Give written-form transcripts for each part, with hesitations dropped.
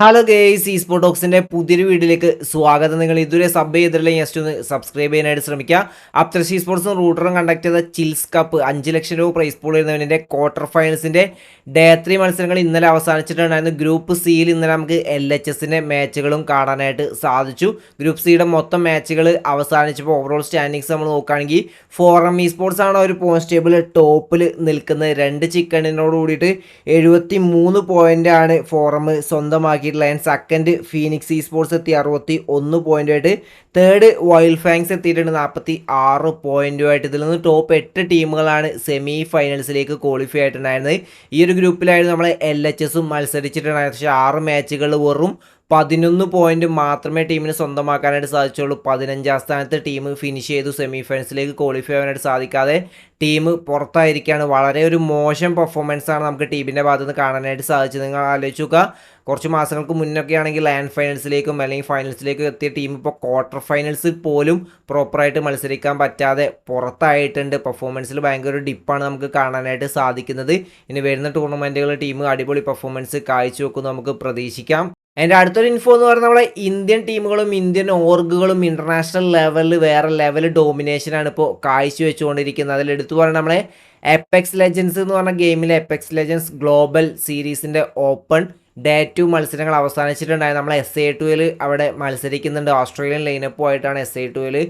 Hello guys ഈ സ്പോർട്ടോക്സിന്റെ പുതിയൊരു വീഡിയോയിലേക്ക് സ്വാഗതം. നിങ്ങൾ ഇതുവരെ സബ് ചെയ്തിട്ടില്ലെങ്കിൽ ജസ്റ്റ് ഒന്ന് സബ്സ്ക്രൈബ് ചെയ്യാനായിട്ട് ശ്രമിക്കുക. അപ്തർഷി സ്പോർട്സും റൂട്ടറും കണ്ടക്ട് ചെയ്ത ചിൽസ് കപ്പ് 5 ലക്ഷം രൂപ പ്രൈസ് പൂൾ വരുന്നതിൻ്റെ ക്വാർട്ടർ ഫൈനൽസിന്റെ ഡേ 3 മത്സരങ്ങൾ ഇന്നലെ അവസാനിച്ചിട്ടുണ്ടായിരുന്നു. ഗ്രൂപ്പ് സിയിൽ ഇന്നലെ നമുക്ക് LHSന്റെ മാച്ചുകളും കാണാനായിട്ട് സാധിച്ചു. ഗ്രൂപ്പ് സിയുടെ മൊത്തം മാച്ചുകൾ അവസാനിച്ചപ്പോൾ ഓവറോൾ സ്റ്റാൻഡിങ്സ് നമ്മൾ നോക്കുകയാണെങ്കിൽ ഫോറം ഇ സ്പോർട്സ് ആണ് ഒരു പോയിന്റ് ടേബിൾ ടോപ്പിൽ നിൽക്കുന്നത്. 2 ചിക്കണിനോട് കൂടിയിട്ട് 73 പോയിന്റ് ആണ് ഫോറം സ്വന്തമാക്കി. സെക്കൻഡ് ഫീനിക്സ് ഇ സ്പോർട്സ് എത്തി 61 പോയിന്റുമായിട്ട്. തേർഡ് വൈൽഡ് ഫാങ്സ് എത്തിയിട്ടുണ്ട് 46 പോയിന്റുമായിട്ട്. ഇതിൽ നിന്ന് ടോപ്പ് 8 ടീമുകളാണ് സെമി ഫൈനൽസിലേക്ക് ക്വാളിഫൈ ആയിട്ടുണ്ടായിരുന്നത്. ഈ ഒരു ഗ്രൂപ്പിലായിരുന്നു നമ്മൾ LHSും മത്സരിച്ചിട്ടുണ്ടായിരുന്നത്. പക്ഷേ 6 മാച്ചുകൾ വെറും 11 പോയിന്റ് മാത്രമേ ടീമിന് സ്വന്തമാക്കാനായിട്ട് സാധിച്ചുള്ളൂ. 15ാം സ്ഥാനത്ത് ടീം ഫിനിഷ് ചെയ്തു. സെമി ഫൈനൽസിലേക്ക് ക്വാളിഫൈ ആവാനായിട്ട് സാധിക്കാതെ ടീം പുറത്തായിരിക്കുകയാണ്. വളരെ ഒരു മോശം പെർഫോമൻസ് ആണ് നമുക്ക് ടീമിൻ്റെ ഭാഗത്ത് നിന്ന് കാണാനായിട്ട് സാധിച്ചത്. നിങ്ങൾ ആലോചിച്ച് നോക്കുക, കുറച്ച് മാസങ്ങൾക്ക് മുന്നൊക്കെ ആണെങ്കിൽ ലാൻഡ് ഫൈനൽസിലേക്കും അല്ലെങ്കിൽ ഫൈനൽസിലേക്കും എത്തിയ ടീം ഇപ്പോൾ ക്വാർട്ടർ ഫൈനൽസിൽ പോലും പ്രോപ്പറായിട്ട് മത്സരിക്കാൻ പറ്റാതെ പുറത്തായിട്ടുണ്ട്. പെർഫോമൻസിൽ ഭയങ്കര ഒരു ഡിപ്പാണ് നമുക്ക് കാണാനായിട്ട് സാധിക്കുന്നത്. ഇനി വരുന്ന ടൂർണമെൻറ്റുകളിൽ ടീം അടിപൊളി പെർഫോമൻസ് കാഴ്ചവെക്കും നമുക്ക് പ്രതീക്ഷിക്കാം. അതിൻ്റെ അടുത്തൊരു ഇൻഫോ എന്ന് പറഞ്ഞാൽ നമ്മളെ ഇന്ത്യൻ ടീമുകളും ഇന്ത്യൻ ഓർഗുകളും ഇൻ്റർനാഷണൽ ലെവലിൽ വേറെ ലെവൽ ഡോമിനേഷനാണ് ഇപ്പോൾ കാഴ്ചവെച്ചുകൊണ്ടിരിക്കുന്നത്. അതിൽ എടുത്തു പറഞ്ഞാൽ നമ്മളെ എപ്പെക്സ് ലെജൻസ് എന്ന് പറഞ്ഞ ഗെയിമിലെ എപ്പെക്സ് ലെജൻസ് ഗ്ലോബൽ സീരീസിൻ്റെ ഓപ്പൺ ഡേ 2 മത്സരങ്ങൾ അവസാനിച്ചിട്ടുണ്ടായത്. നമ്മൾ SA2 അവിടെ മത്സരിക്കുന്നുണ്ട്. ഓസ്ട്രേലിയൻ ലൈനപ്പുമായിട്ടാണ് SA2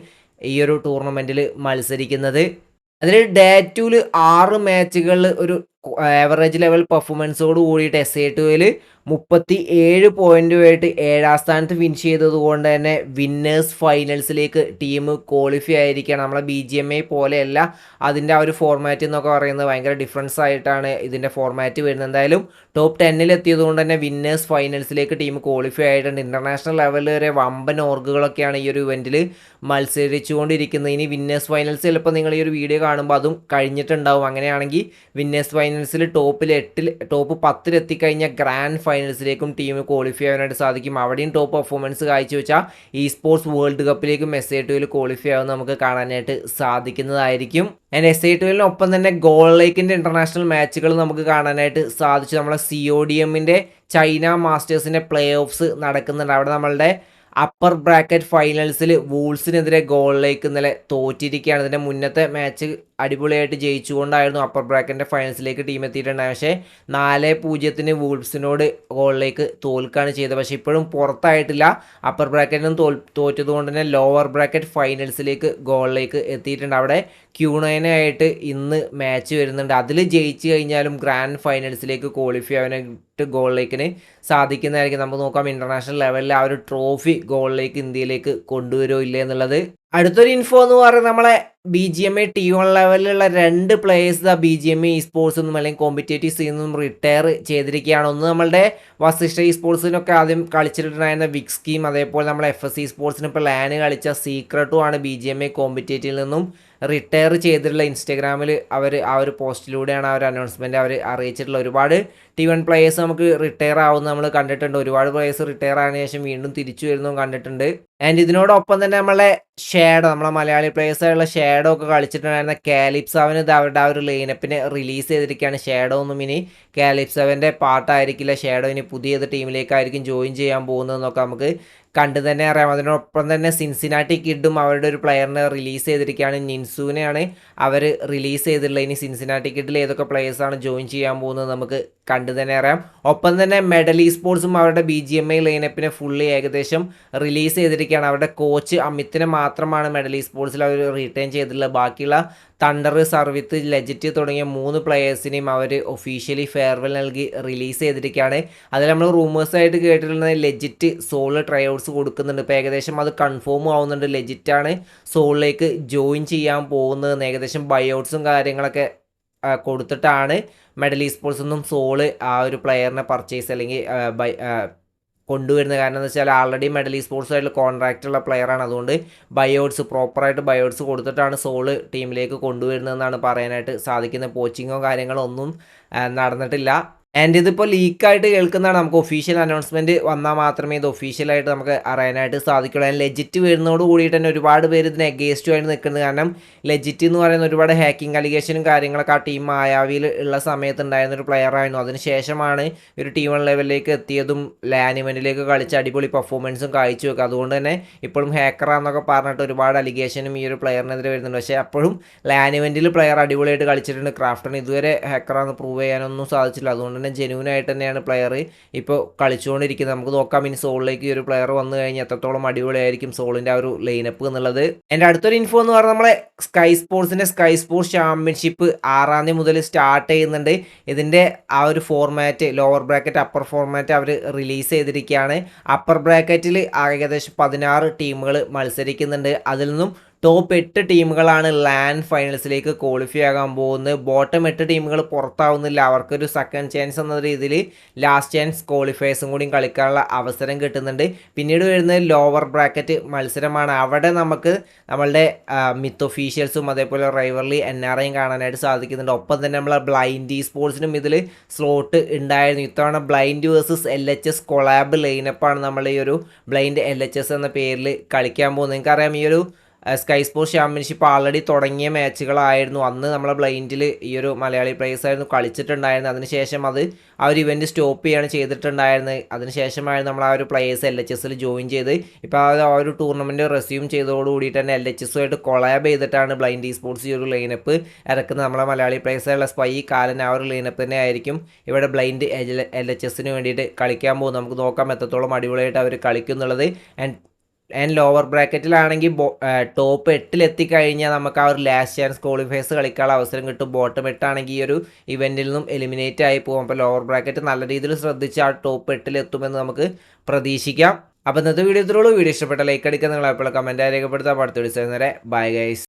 ഈ ഒരു ടൂർണമെൻറ്റിൽ മത്സരിക്കുന്നത്. അതിൽ ഡേ 2 6 മാച്ചുകളിൽ ഒരു ആവറേജ് ലെവൽ പെർഫോമൻസോട് കൂടിയിട്ട് SA2 37 പോയിന്റുമായിട്ട് 7ാം സ്ഥാനത്ത് ഫിനിഷ് ചെയ്തത് കൊണ്ട് തന്നെ വിന്നേഴ്സ് ഫൈനൽസിലേക്ക് ടീം ക്വാളിഫൈ ആയിരിക്കുകയാണ്. നമ്മളെ BGMI പോലെയല്ല അതിൻ്റെ ആ ഒരു ഫോർമാറ്റ് എന്നൊക്കെ പറയുന്നത് ഭയങ്കര ഡിഫറൻസ് ആയിട്ടാണ് ഇതിൻ്റെ ഫോർമാറ്റ് വരുന്നത്. എന്തായാലും ടോപ്പ് 10 എത്തിയത് കൊണ്ട് തന്നെ വിന്നേഴ്സ് ഫൈനൽസിലേക്ക് ടീം ക്വാളിഫൈ ആയിട്ടുണ്ട്. ഇൻ്റർനാഷണൽ ലെവലിൽ വരെ വമ്പൻ ഓർഗുകളൊക്കെയാണ് ഈ ഒരു ഇവൻറ്റിൽ മത്സരിച്ചുകൊണ്ടിരിക്കുന്നത്. ഇനി വിന്നേഴ്സ് ഫൈനൽസ് ചിലപ്പോൾ നിങ്ങൾ ഈ ഒരു വീഡിയോ കാണുമ്പോൾ അതും കഴിഞ്ഞിട്ടുണ്ടാവും. അങ്ങനെയാണെങ്കിൽ വിന്നേഴ്സ് ഫൈനൽസിൽ ടോപ്പ് 10 എത്തിക്കഴിഞ്ഞാൽ ഗ്രാൻഡ് ഫൈനൽസിലേക്കും ടീം ക്വാളിഫൈ ആവാനായിട്ട് സാധിക്കും. അവിടെയും ടോപ്പ് പെർഫോമൻസ് കാഴ്ചവെച്ചാൽ ഈ സ്പോർട്സ് വേൾഡ് കപ്പിലേക്കും SA2 ക്വാളിഫൈ ആവുന്ന നമുക്ക് കാണാനായിട്ട് സാധിക്കുന്നതായിരിക്കും. ആൻഡ് SA2 തന്നെ ഗോൾ ലേക്കിൻ്റെ ഇൻ്റർനാഷണൽ മാച്ചുകൾ നമുക്ക് കാണാനായിട്ട് സാധിച്ചു. നമ്മളെ CODMൻ്റെ ചൈന മാസ്റ്റേഴ്സിൻ്റെ പ്ലേ ഓഫ്സ് നടക്കുന്നുണ്ട്. അവിടെ നമ്മളുടെ അപ്പർ ബ്രാക്കറ്റ് ഫൈനൽസിൽ വൂൾസിനെതിരെ ഗോളിലേക്ക് ഇന്നലെ തോറ്റിരിക്കുകയാണ്. ഇതിൻ്റെ മുന്നത്തെ മാച്ച് അടിപൊളിയായിട്ട് ജയിച്ചുകൊണ്ടായിരുന്നു അപ്പർ ബ്രാക്കറ്റിൻ്റെ ഫൈനൽസിലേക്ക് ടീം എത്തിയിട്ടുണ്ടായത്. പക്ഷേ 4-0 വൂൾസിനോട് ഗോളിലേക്ക് തോൽക്കുകയാണ് ചെയ്തത്. പക്ഷേ ഇപ്പോഴും പുറത്തായിട്ടില്ല. അപ്പർ ബ്രാക്കറ്റിനും തോറ്റതുകൊണ്ട് തന്നെ ലോവർ ബ്രാക്കറ്റ് ഫൈനൽസിലേക്ക് ഗോളിലേക്ക് എത്തിയിട്ടുണ്ട്. അവിടെ Q9 ഇന്ന് മാച്ച് വരുന്നുണ്ട്. അതിൽ ജയിച്ചു കഴിഞ്ഞാലും ഗ്രാൻഡ് ഫൈനൽസിലേക്ക് ക്വാളിഫൈ ആവാനായിട്ട് ഗോളിലേക്കിന് സാധിക്കുന്നതായിരിക്കും. നമുക്ക് നോക്കാം ഇൻ്റർനാഷണൽ ലെവലിൽ ആ ഒരു ട്രോഫി ഗോളിലേക്ക് ഇന്ത്യയിലേക്ക് കൊണ്ടുവരുമോ ഇല്ലേ എന്നുള്ളത്. അടുത്തൊരു ഇൻഫോ എന്ന് പറയുന്നത് നമ്മളെ BGMI T1 ലെവലിലുള്ള 2 പ്ലേയേഴ്സ് BGMI ഇ സ്പോർട്സ് ഒന്നും അല്ലെങ്കിൽ കോമ്പറ്റേറ്റീവ് സീനിൽ നിന്നും റിട്ടയർ ചെയ്തിരിക്കുകയാണ്. ഒന്ന് നമ്മളുടെ വസിഷ്ഠ ഇ സ്പോർട്സിനൊക്കെ ആദ്യം കളിച്ചിട്ടുണ്ടായിരുന്ന വിക്സ്കീം, അതേപോലെ നമ്മളെ FSC സ്പോർട്സിന് ഇപ്പോൾ ലാന് കളിച്ച സീക്രട്ടും ആണ് BGMI കോമ്പറ്റേറ്റീവിൽ നിന്നും റിട്ടയർ ചെയ്തിട്ടുള്ള. ഇൻസ്റ്റഗ്രാമിൽ അവർ ആ ഒരു പോസ്റ്റിലൂടെയാണ് ആ ഒരു അനൗൺസ്മെൻറ്റ് അവർ അറിയിച്ചിട്ടുള്ള. ഒരുപാട് T1 പ്ലേയേഴ്സ് നമുക്ക് റിട്ടയർ ആവുന്ന നമ്മൾ കണ്ടിട്ടുണ്ട്. ഒരുപാട് പ്ലേയേഴ്സ് റിട്ടയർ ആയതിനു ശേഷം വീണ്ടും തിരിച്ചു വരുന്നതും കണ്ടിട്ടുണ്ട്. ആൻഡ് ഇതിനോടൊപ്പം തന്നെ നമ്മളെ നമ്മളെ മലയാളി പ്ലേയേഴ്സായുള്ള ഷാഡോ ഒക്കെ കളിച്ചിട്ടുണ്ടായിരുന്ന കാലിപ്സ് അവരുടെ ആ ഒരു ലൈനപ്പിനെ റിലീസ് ചെയ്തിരിക്കുകയാണ്. ഷാഡോ ഒന്നും ഇനി കാലിപ്സ് പാർട്ടായിരിക്കില്ല. ഷാഡോ ഇനി പുതിയത് ടീമിലേക്കായിരിക്കും ജോയിൻ ചെയ്യാൻ പോകുന്നതെന്നൊക്കെ നമുക്ക് കണ്ടു തന്നെ അറിയാം. അതിനൊപ്പം തന്നെ സിൻസിനാറ്റി കിഡും അവരുടെ ഒരു പ്ലെയറിനെ റിലീസ് ചെയ്തിരിക്കുകയാണ്. നിൻസുവിനെയാണ് അവർ റിലീസ് ചെയ്തിട്ടുള്ളത്. ഇനി സിൻസിനാറ്റി കിഡിൽ ഏതൊക്കെ പ്ലേയേഴ്സാണ് ജോയിൻ ചെയ്യാൻ പോകുന്നത് നമുക്ക് കണ്ടു തന്നെ അറിയാം. ഒപ്പം തന്നെ മെഡൽ ഇ സ്പോർട്സും അവരുടെ BGMI ലൈനപ്പിനെ ഫുള്ളി ഏകദേശം റിലീസ് ചെയ്തിരിക്കുകയാണ്. അവരുടെ കോച്ച് അമിത്തിനെ മാത്രമാണ് മെഡൽ ഇ സ്പോർട്സിൽ അവർ റിട്ടേൺ ചെയ്തിട്ടുള്ളത്. ബാക്കിയുള്ള തണ്ടർ, സർവിത്ത്, ലെജിറ്റ് തുടങ്ങിയ 3 പ്ലെയേഴ്സിനെയും അവർ ഒഫീഷ്യലി ഫെയർവെൽ നൽകി റിലീസ് ചെയ്തിരിക്കുകയാണ്. അതിൽ നമ്മൾ റൂമേഴ്സായിട്ട് കേട്ടിട്ടുള്ളത് ലെജിറ്റ് സോളിൽ ട്രൈ ഔട്ട്സ് കൊടുക്കുന്നുണ്ട്. ഇപ്പോൾ ഏകദേശം അത് കൺഫേം ആവുന്നുണ്ട്. ലെജിറ്റാണ് സോളിലേക്ക് ജോയിൻ ചെയ്യാൻ പോകുന്നത്. ഏകദേശം ബൈ ഔട്ട്സും കാര്യങ്ങളൊക്കെ കൊടുത്തിട്ടാണ് മെഡൽ ഇ സ്പോർട്സ് നിന്നും സോള് ആ ഒരു പ്ലെയറിനെ പർച്ചേസ് അല്ലെങ്കിൽ കൊണ്ടുവരുന്നത്. കാരണം എന്ന് വെച്ചാൽ ആൾറെഡി മെഡൽ ഇ സ്പോർട്സുമായിട്ടുള്ള കോൺട്രാക്റ്റ് ഉള്ള പ്ലെയറാണ്. അതുകൊണ്ട് പ്രോപ്പറായിട്ട് ബയോട്സ് കൊടുത്തിട്ടാണ് സോള് ടീമിലേക്ക് കൊണ്ടുവരുന്നതെന്നാണ് പറയാനായിട്ട് സാധിക്കുന്നത്. കോച്ചിങ്ങോ കാര്യങ്ങളോ ഒന്നും നടന്നിട്ടില്ല. ആൻഡ് ഇതിപ്പോൾ ലീക്കായിട്ട് കേൾക്കുന്നതാണ്. നമുക്ക് ഒഫീഷ്യൽ അനൗൺസ്മെൻറ്റ് വന്നാൽ മാത്രമേ ഇത് ഒഫീഷ്യലായിട്ട് നമുക്ക് അറിയാനായിട്ട് സാധിക്കുള്ളൂ. ആൻഡ് ലെജിറ്റ് വരുന്നതോട് കൂടിയിട്ട് തന്നെ ഒരുപാട് പേര് ഇതിന് എഗെയിൻസ്റ്റുമായിട്ട് നിൽക്കുന്നത്. കാരണം ലെജിറ്റ് എന്ന് പറയുന്ന ഒരുപാട് ഹാക്കിംഗ് അലിഗേഷനും കാര്യങ്ങളൊക്കെ ആ ടീം മായാവിയിൽ ഉള്ള സമയത്ത് ഉണ്ടായിരുന്ന ഒരു പ്ലെയർ ആയിരുന്നു. അതിനുശേഷമാണ് ഒരു ടീം ലെവലിലേക്ക് എത്തിയതും ലാൻ ഇവൻറ്റിലേക്ക് കളിച്ച് അടിപൊളി പെർഫോമൻസും കാഴ്ചവെക്കുക. അതുകൊണ്ട് തന്നെ ഇപ്പോഴും ഹാക്കറാന്നൊക്കെ പറഞ്ഞിട്ട് ഒരുപാട് അലിഗേഷനും ഈ ഒരു പ്ലെയറിനെതിരെ വരുന്നുണ്ട്. പക്ഷേ അപ്പോഴും ലാൻ ഇവൻറ്റിൽ പ്ലെയർ അടിപൊളിയായിട്ട് കളിച്ചിട്ടുണ്ട്. ക്രാഫ്റ്റൺ ഇതുവരെ ഹാക്കറാന്ന് പ്രൂവ് ചെയ്യാനൊന്നും സാധിച്ചില്ല. അതുകൊണ്ട് തന്നെ ജെന്യൂനായിട്ട് തന്നെയാണ് പ്ലെയർ ഇപ്പോൾ കളിച്ചുകൊണ്ടിരിക്കുന്നത്. നമുക്ക് നോക്കാം ഇനി സോളിലേക്ക് ഈ ഒരു പ്ലെയർ വന്നു കഴിഞ്ഞാൽ എത്രത്തോളം അടിപൊളിയായിരിക്കും സോളിൻ്റെ ആ ഒരു ലൈനപ്പ് എന്നുള്ളത്. എൻ്റെ അടുത്തൊരു ഇൻഫോ എന്ന് പറഞ്ഞാൽ നമ്മളെ സ്കൈ സ്പോർട്സ് ചാമ്പ്യൻഷിപ്പ് 6-ാം തീയതി മുതൽ സ്റ്റാർട്ട് ചെയ്യുന്നുണ്ട്. ഇതിൻ്റെ ആ ഒരു format lower bracket upper format അവർ റിലീസ് ചെയ്തിരിക്കുകയാണ്. അപ്പർ ബ്രാക്കറ്റിൽ ഏകദേശം 16 ടീമുകൾ മത്സരിക്കുന്നുണ്ട്. അതിൽ നിന്നും ടോപ്പ് 8 ടീമുകളാണ് ലാൻ ഫൈനൽസിലേക്ക് ക്വാളിഫൈ ആകാൻ പോകുന്നത്. ബോട്ടം 8 ടീമുകൾ പുറത്താവുന്നില്ല. അവർക്കൊരു സെക്കൻഡ് ചാൻസ് എന്ന രീതിയിൽ ലാസ്റ്റ് ചാൻസ് ക്വാളിഫയേഴ്സും കൂടി കളിക്കാനുള്ള അവസരം കിട്ടുന്നുണ്ട്. പിന്നീട് വരുന്നത് ലോവർ ബ്രാക്കറ്റ് മത്സരമാണ്. അവിടെ നമുക്ക് നമ്മളുടെ മിത്ത് ഒഫീഷ്യൽസും അതേപോലെ റൈവർലി NRIയും കാണാനായിട്ട് സാധിക്കുന്നുണ്ട്. ഒപ്പം തന്നെ നമ്മളെ ബ്ലൈൻഡ് സ്പോർട്സിനും ഇതിൽ സ്ലോട്ട് ഉണ്ടായിരുന്നു. ഇത്തവണ ബ്ലൈൻഡ് വേഴ്സസ് LHS കൊളാബ് ലൈനപ്പാണ് നമ്മൾ ഈ ഒരു ബ്ലൈൻഡ് LHS എന്ന പേരിൽ കളിക്കാൻ പോകുന്നത്. നിങ്ങൾക്കറിയാം ഈ ഒരു സ്കൈ സ്പോർട്സ് ചാമ്പ്യൻഷിപ്പ് ആൾറെഡി തുടങ്ങിയ മാച്ചുകളായിരുന്നു. അന്ന് നമ്മളെ ബ്ലൈൻഡിൽ ഈ ഒരു മലയാളി പ്ലേയേഴ്സ് ആയിരുന്നു കളിച്ചിട്ടുണ്ടായിരുന്നത്. അതിനുശേഷം അത് ആ ഒരു ഇവൻറ്റ് സ്റ്റോപ്പ് ചെയ്യാണ് ചെയ്തിട്ടുണ്ടായിരുന്നത്. അതിനുശേഷമായിരുന്നു നമ്മൾ ആ ഒരു പ്ലേയേഴ്സ് LHSൽ ജോയിൻ ചെയ്ത് ഇപ്പോൾ ആ ഒരു ടൂർണമെൻറ്റ് റെസ്യൂം ചെയ്തതോടുകൂടിയിട്ട് തന്നെ LHSുമായിട്ട് കൊളാബ് ചെയ്തിട്ടാണ് ബ്ലൈൻഡ് സ്പോർട്സ് ഈ ഒരു ലൈനപ്പ് ഇറക്കുന്നത്. നമ്മളെ മലയാളി പ്ലേയേഴ്സുള്ള സ്പൈ കാലൻ ആ ഒരു ലൈനപ്പ് തന്നെ ആയിരിക്കും ഇവിടെ ബ്ലൈൻഡ് LHSന് വേണ്ടിയിട്ട് കളിക്കാൻ പോകും. നമുക്ക് നോക്കാം എത്രത്തോളം അടിപൊളിയായിട്ട് അവർ കളിക്കുന്നുള്ളത്. ആൻഡ് ലോവർ ബ്രാക്കറ്റിലാണെങ്കിൽ ടോപ്പ് 8 എത്തിക്കഴിഞ്ഞാൽ നമുക്ക് ആ ഒരു ലാസ്റ്റ് ചാൻസ് ക്വാളിഫയേഴ്സ് കളിക്കാനുള്ള അവസരം കിട്ടും. ബോട്ടം 8 ആണെങ്കിൽ ഈ ഒരു ഇവൻറ്റിൽ നിന്നും എലിമിനേറ്റ് ആയി പോകും. അപ്പോൾ ലോവർ ബ്രാക്കറ്റ് നല്ല രീതിയിൽ ശ്രദ്ധിച്ച് ആ ടോപ്പ് 8 എത്തുമെന്ന് നമുക്ക് പ്രതീക്ഷിക്കാം. അപ്പോൾ ഇന്നത്തെ വീഡിയോ ഇത്രയുള്ളൂ. വീഡിയോ ഇഷ്ടപ്പെട്ട ലൈക്ക് അടിക്കുക. നിങ്ങൾ എപ്പോഴും കമൻറ്റായി രേഖപ്പെടുത്താൻ അടുത്ത വിളിച്ചു. Bye guys.